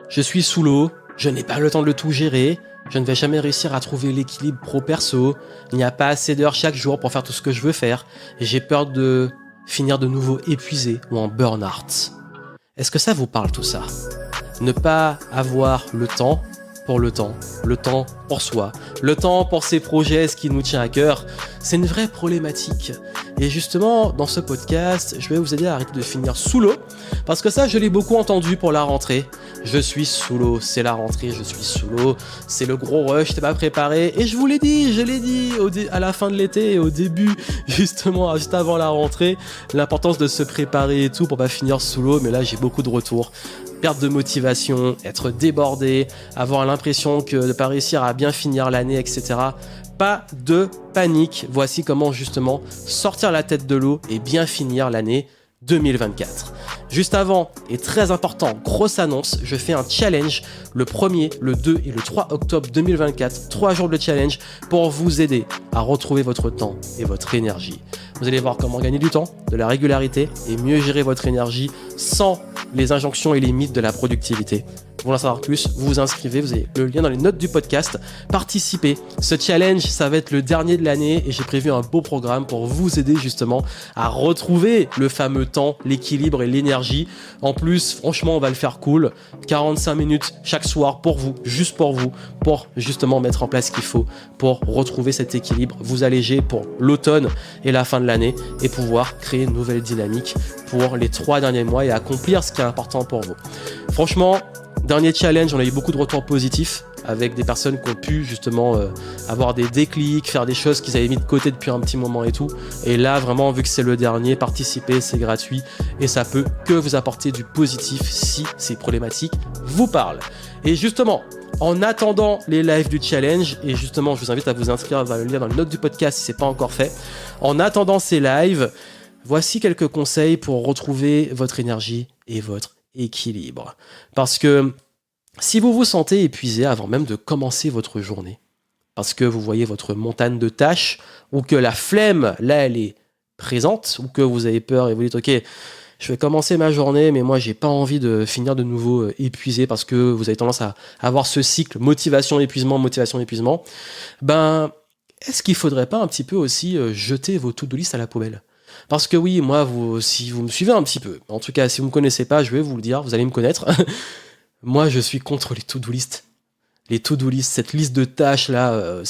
Je suis sous l'eau, je n'ai pas le temps de tout gérer, je ne vais jamais réussir à trouver l'équilibre pro-perso, il n'y a pas assez d'heures chaque jour pour faire tout ce que je veux faire, et j'ai peur de finir de nouveau épuisé ou en burn-out. Est-ce que ça vous parle tout ça ? Ne pas avoir le temps pour soi, le temps pour ses projets, ce qui nous tient à cœur, c'est une vraie problématique. Et justement, dans ce podcast, je vais vous aider à arrêter de finir sous l'eau, parce que ça, je l'ai beaucoup entendu pour la rentrée. Je suis sous l'eau, c'est la rentrée, je suis sous l'eau, c'est le gros rush, t'es pas préparé. Et je vous l'ai dit, à la fin de l'été et au début, justement, juste avant la rentrée, l'importance de se préparer et tout pour pas finir sous l'eau. Mais là, j'ai beaucoup de retours. Perte de motivation, être débordé, avoir l'impression que de ne pas réussir à bien finir l'année, etc. Pas de panique. Voici comment justement sortir la tête de l'eau et bien finir l'année 2024. Juste avant, et très important, grosse annonce, je fais un challenge le 1er, le 2 et le 3 octobre 2024, 3 jours de challenge pour vous aider à retrouver votre temps et votre énergie. Vous allez voir comment gagner du temps, de la régularité et mieux gérer votre énergie sans les injonctions et les mythes de la productivité. Pour en savoir plus, vous vous inscrivez, vous avez le lien dans les notes du podcast. Participez. Ce challenge, ça va être le dernier de l'année et j'ai prévu un beau programme pour vous aider justement à retrouver le fameux temps, l'équilibre et l'énergie. En plus, franchement, on va le faire cool. 45 minutes chaque soir pour vous, juste pour vous, pour justement mettre en place ce qu'il faut pour retrouver cet équilibre, vous alléger pour l'automne et la fin de l'année et pouvoir créer une nouvelle dynamique pour les 3 derniers mois et accomplir ce qui est important pour vous. Franchement, dernier challenge, on a eu beaucoup de retours positifs avec des personnes qui ont pu justement avoir des déclics, faire des choses qu'ils avaient mis de côté depuis un petit moment et tout. Et là, vraiment, vu que c'est le dernier, participez, c'est gratuit et ça peut que vous apporter du positif si ces problématiques vous parlent. Et justement, en attendant les lives du challenge, et justement, je vous invite à vous inscrire dans le lien dans les notes du podcast si ce n'est pas encore fait. En attendant ces lives, voici quelques conseils pour retrouver votre énergie et votre équilibre. Parce que si vous vous sentez épuisé avant même de commencer votre journée, parce que vous voyez votre montagne de tâches, ou que la flemme, là, elle est présente, ou que vous avez peur et vous dites « Ok, je vais commencer ma journée, mais moi, j'ai pas envie de finir de nouveau épuisé parce que vous avez tendance à avoir ce cycle motivation-épuisement, motivation-épuisement. » Ben, est-ce qu'il faudrait pas un petit peu aussi jeter vos to-do list à la poubelle ? Parce que oui, moi, si vous me suivez un petit peu, en tout cas, si vous ne me connaissez pas, je vais vous le dire, vous allez me connaître. Moi, je suis contre les to-do list. Les to-do list, cette liste de tâches là,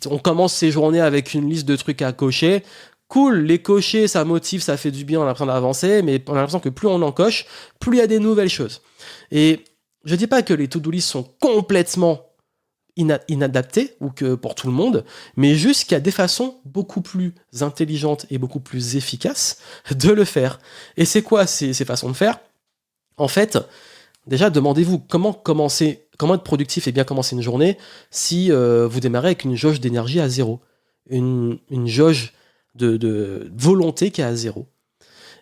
on commence ses journées avec une liste de trucs à cocher. Cool, les cocher, ça motive, ça fait du bien, on a l'impression d'avancer, mais on a l'impression que plus on en coche, plus il y a des nouvelles choses. Et je dis pas que les to-do list sont complètement inadapté ou que pour tout le monde, mais juste qu'il y a des façons beaucoup plus intelligentes et beaucoup plus efficaces de le faire. Et c'est quoi ces façons de faire ? En fait, déjà, demandez-vous comment être productif et bien commencer une journée si vous démarrez avec une jauge d'énergie à 0, une jauge de volonté qui est à 0.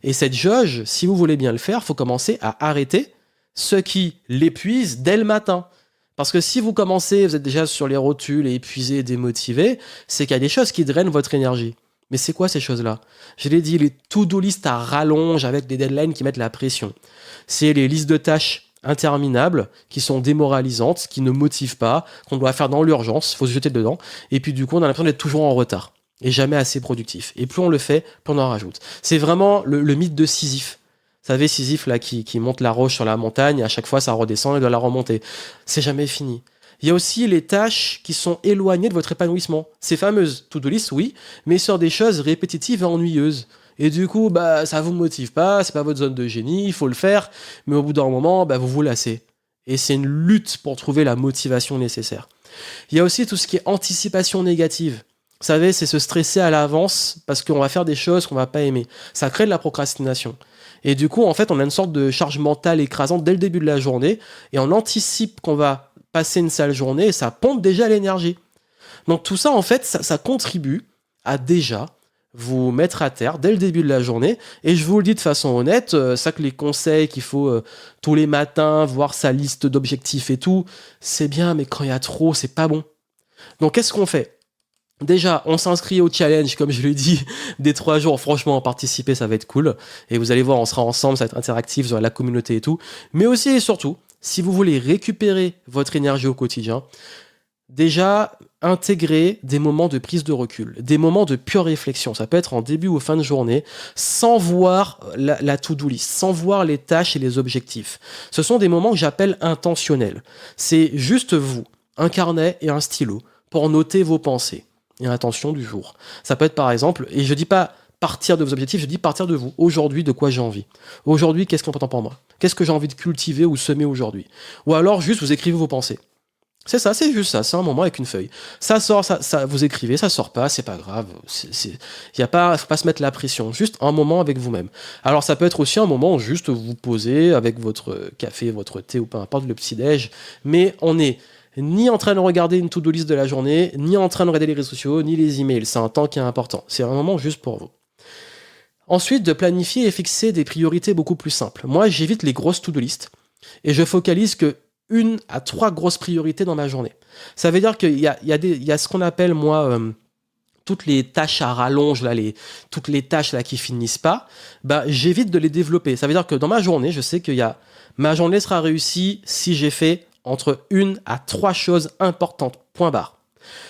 Et cette jauge, si vous voulez bien le faire, il faut commencer à arrêter ce qui l'épuise dès le matin. Parce que si vous commencez, vous êtes déjà sur les rotules et épuisé, démotivé, c'est qu'il y a des choses qui drainent votre énergie. Mais c'est quoi ces choses-là ? Je l'ai dit, les to-do list à rallonge avec des deadlines qui mettent la pression. C'est les listes de tâches interminables qui sont démoralisantes, qui ne motivent pas, qu'on doit faire dans l'urgence, il faut se jeter dedans. Et puis du coup, on a l'impression d'être toujours en retard et jamais assez productif. Et plus on le fait, plus on en rajoute. C'est vraiment le mythe de Sisyphe. Vous savez, Sisyphe, là, qui monte la roche sur la montagne, à chaque fois, ça redescend et doit la remonter. C'est jamais fini. Il y a aussi les tâches qui sont éloignées de votre épanouissement. Ces fameuses to-do list, oui, mais sur des choses répétitives et ennuyeuses. Et du coup, ça vous motive pas, c'est pas votre zone de génie, il faut le faire, mais au bout d'un moment, vous vous lassez. Et c'est une lutte pour trouver la motivation nécessaire. Il y a aussi tout ce qui est anticipation négative. Vous savez, c'est se stresser à l'avance parce qu'on va faire des choses qu'on va pas aimer. Ça crée de la procrastination. Et du coup, en fait, on a une sorte de charge mentale écrasante dès le début de la journée et on anticipe qu'on va passer une sale journée et ça pompe déjà l'énergie. Donc tout ça, en fait, ça contribue à déjà vous mettre à terre dès le début de la journée. Et je vous le dis de façon honnête, ça que les conseils qu'il faut tous les matins, voir sa liste d'objectifs et tout, c'est bien, mais quand il y a trop, c'est pas bon. Donc qu'est-ce qu'on fait ? Déjà, on s'inscrit au challenge, comme je l'ai dit, des 3 jours. Franchement, participer, ça va être cool. Et vous allez voir, on sera ensemble, ça va être interactif, vous aurez la communauté et tout. Mais aussi et surtout, si vous voulez récupérer votre énergie au quotidien, déjà, intégrer des moments de prise de recul, des moments de pure réflexion. Ça peut être en début ou fin de journée, sans voir la to-do list, sans voir les tâches et les objectifs. Ce sont des moments que j'appelle intentionnels. C'est juste vous, un carnet et un stylo, pour noter vos pensées et intentions du jour. Ça peut être par exemple, et je dis pas partir de vos objectifs, je dis partir de vous. Aujourd'hui, de quoi j'ai envie? Aujourd'hui, qu'est-ce qui est important pour moi? Qu'est-ce que j'ai envie de cultiver ou semer aujourd'hui? Ou alors, juste, vous écrivez vos pensées. C'est ça, c'est juste ça, c'est un moment avec une feuille. Ça sort, ça vous écrivez, ça sort pas, c'est pas grave. Faut pas se mettre la pression. Juste un moment avec vous-même. Alors ça peut être aussi un moment où juste vous posez avec votre café, votre thé ou peu importe le petit-déj, mais on est ni en train de regarder une to-do list de la journée, ni en train de regarder les réseaux sociaux, ni les emails. C'est un temps qui est important. C'est un moment juste pour vous. Ensuite, de planifier et fixer des priorités beaucoup plus simples. Moi, j'évite les grosses to-do list et je focalise que 1 à 3 grosses priorités dans ma journée. Ça veut dire qu'il y a ce qu'on appelle, moi, toutes les tâches à rallonge, là, toutes les tâches là, qui finissent pas, j'évite de les développer. Ça veut dire que dans ma journée, je sais ma journée sera réussie si j'ai fait entre 1 à 3 choses importantes, point barre.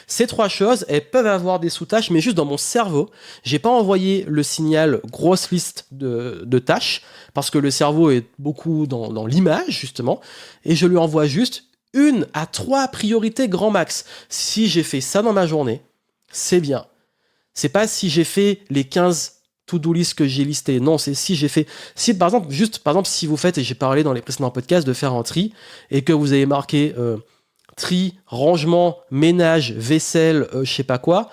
Ces 3 choses, elles peuvent avoir des sous-tâches, mais juste dans mon cerveau, j'ai pas envoyé le signal grosse liste de tâches, parce que le cerveau est beaucoup dans l'image, justement, et je lui envoie juste 1 à 3 priorités grand max. Si j'ai fait ça dans ma journée, c'est bien. C'est pas si j'ai fait les 15 to-do list que j'ai listé. Non, c'est si j'ai fait... par exemple, si vous faites, et j'ai parlé dans les précédents podcasts, de faire un tri, et que vous avez marqué... tri, rangement, ménage, vaisselle, je sais pas quoi,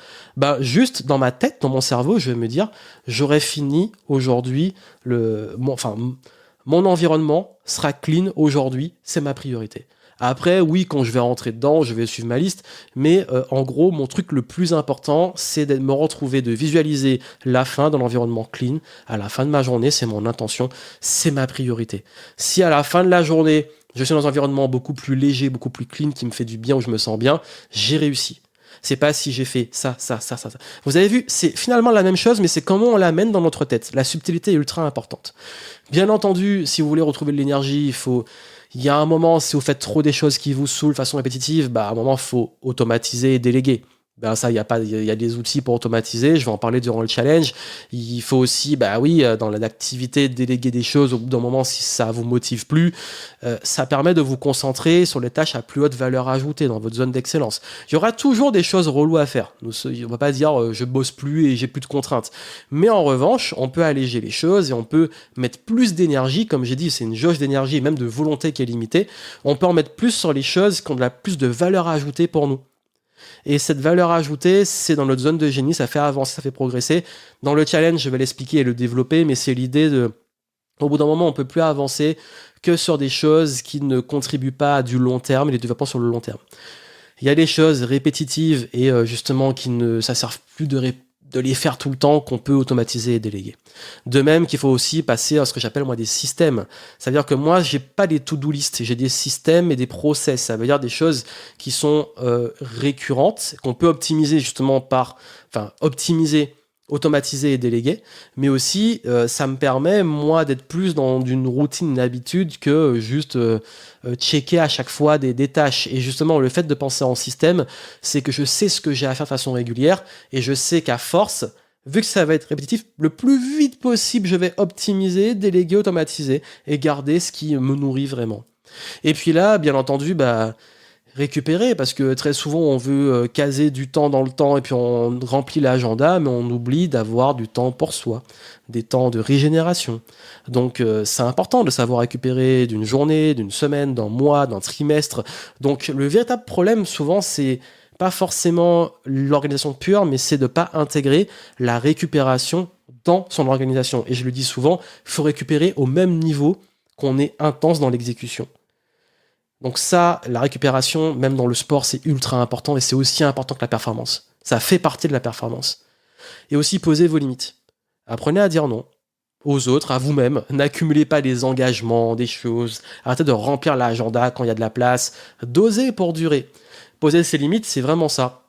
juste dans ma tête, dans mon cerveau, je vais me dire, j'aurais fini aujourd'hui, mon environnement sera clean aujourd'hui, c'est ma priorité. Après, oui, quand je vais rentrer dedans, je vais suivre ma liste, mais en gros, mon truc le plus important, c'est de me retrouver, de visualiser la fin dans l'environnement clean. À la fin de ma journée, c'est mon intention, c'est ma priorité. Si à la fin de la journée, je suis dans un environnement beaucoup plus léger, beaucoup plus clean, qui me fait du bien, où je me sens bien, j'ai réussi. C'est pas si j'ai fait ça. Vous avez vu, c'est finalement la même chose, mais c'est comment on l'amène dans notre tête. La subtilité est ultra importante. Bien entendu, si vous voulez retrouver de l'énergie, il y a un moment, si vous faites trop des choses qui vous saoulent de façon répétitive, à un moment, il faut automatiser et déléguer. Ça, il y a des outils pour automatiser, je vais en parler durant le challenge. Il faut aussi, dans l'activité, déléguer des choses au bout d'un moment si ça vous motive plus. Ça permet de vous concentrer sur les tâches à plus haute valeur ajoutée dans votre zone d'excellence. Il y aura toujours des choses reloues à faire. On ne va pas dire je bosse plus et j'ai plus de contraintes. Mais en revanche, on peut alléger les choses et on peut mettre plus d'énergie. Comme j'ai dit, c'est une jauge d'énergie et même de volonté qui est limitée. On peut en mettre plus sur les choses qui ont plus de valeur ajoutée pour nous. Et cette valeur ajoutée, c'est dans notre zone de génie, ça fait avancer, ça fait progresser. Dans le challenge, je vais l'expliquer et le développer, mais c'est l'idée au bout d'un moment, on ne peut plus avancer que sur des choses qui ne contribuent pas à du long terme et les développements sur le long terme. Il y a des choses répétitives et justement ça ne sert plus de les faire tout le temps, qu'on peut automatiser et déléguer. De même qu'il faut aussi passer à ce que j'appelle moi des systèmes. Ça veut dire que moi, j'ai pas des to-do list, j'ai des systèmes et des process. Ça veut dire des choses qui sont récurrentes, qu'on peut optimiser justement automatiser et déléguer, mais aussi ça me permet moi d'être plus dans une routine, une habitude que juste checker à chaque fois des tâches. Et justement le fait de penser en système, c'est que je sais ce que j'ai à faire de façon régulière et je sais qu'à force, vu que ça va être répétitif, le plus vite possible je vais optimiser, déléguer, automatiser et garder ce qui me nourrit vraiment. Et puis là, bien entendu, récupérer, parce que très souvent on veut caser du temps dans le temps et puis on remplit l'agenda, mais on oublie d'avoir du temps pour soi, des temps de régénération. Donc c'est important de savoir récupérer d'une journée, d'une semaine, d'un mois, d'un trimestre. Donc le véritable problème souvent, c'est pas forcément l'organisation pure, mais c'est de pas intégrer la récupération dans son organisation. Et je le dis souvent, il faut récupérer au même niveau qu'on est intense dans l'exécution. Donc ça, la récupération, même dans le sport, c'est ultra important et c'est aussi important que la performance. Ça fait partie de la performance. Et aussi, posez vos limites. Apprenez à dire non aux autres, à vous-même. N'accumulez pas des engagements, des choses. Arrêtez de remplir l'agenda quand il y a de la place. Dosez pour durer. Poser ses limites, c'est vraiment ça.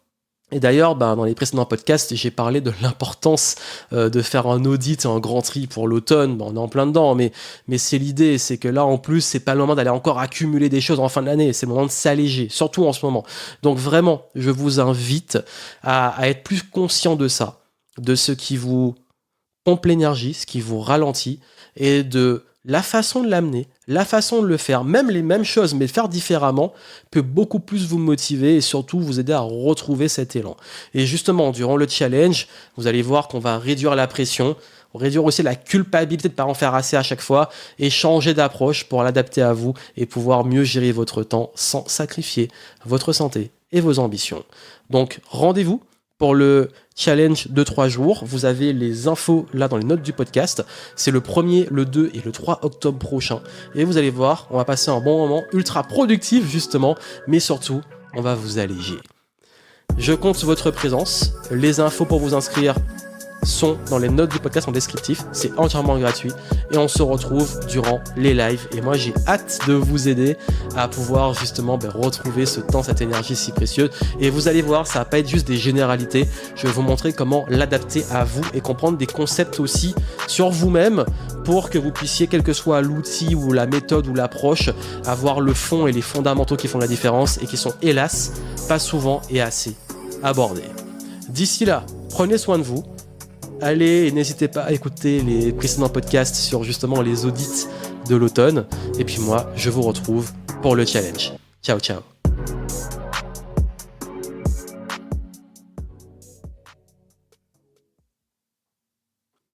Et d'ailleurs, dans les précédents podcasts, j'ai parlé de l'importance de faire un audit et un grand tri pour l'automne. On est en plein dedans, mais c'est l'idée, c'est que là, en plus, c'est pas le moment d'aller encore accumuler des choses en fin de l'année, c'est le moment de s'alléger, surtout en ce moment. Donc vraiment, je vous invite à être plus conscient de ça, de ce qui vous pompe l'énergie, ce qui vous ralentit, et de la façon de l'amener, la façon de le faire, même les mêmes choses, mais faire différemment, peut beaucoup plus vous motiver et surtout vous aider à retrouver cet élan. Et justement, durant le challenge, vous allez voir qu'on va réduire la pression, réduire aussi la culpabilité de ne pas en faire assez à chaque fois et changer d'approche pour l'adapter à vous et pouvoir mieux gérer votre temps sans sacrifier votre santé et vos ambitions. Donc, rendez-vous pour le challenge de 3 jours. Vous avez les infos là dans les notes du podcast. C'est le 1er, le 2 et le 3 octobre prochain. Et vous allez voir, on va passer un bon moment ultra productif justement, mais surtout, on va vous alléger. Je compte votre présence. Les infos pour vous inscrire sont dans les notes du podcast en descriptif. C'est entièrement gratuit et on se retrouve durant les lives. Et moi, j'ai hâte de vous aider à pouvoir justement retrouver ce temps, cette énergie si précieuse. Et vous allez voir, ça va pas être juste des généralités. Je vais vous montrer comment l'adapter à vous et comprendre des concepts aussi sur vous-même pour que vous puissiez, quel que soit l'outil ou la méthode ou l'approche, avoir le fond et les fondamentaux qui font la différence et qui sont, hélas, pas souvent et assez abordés. D'ici là, prenez soin de vous. Allez et n'hésitez pas à écouter les précédents podcasts sur justement les audits de l'automne. Et puis moi, je vous retrouve pour le challenge. Ciao, ciao.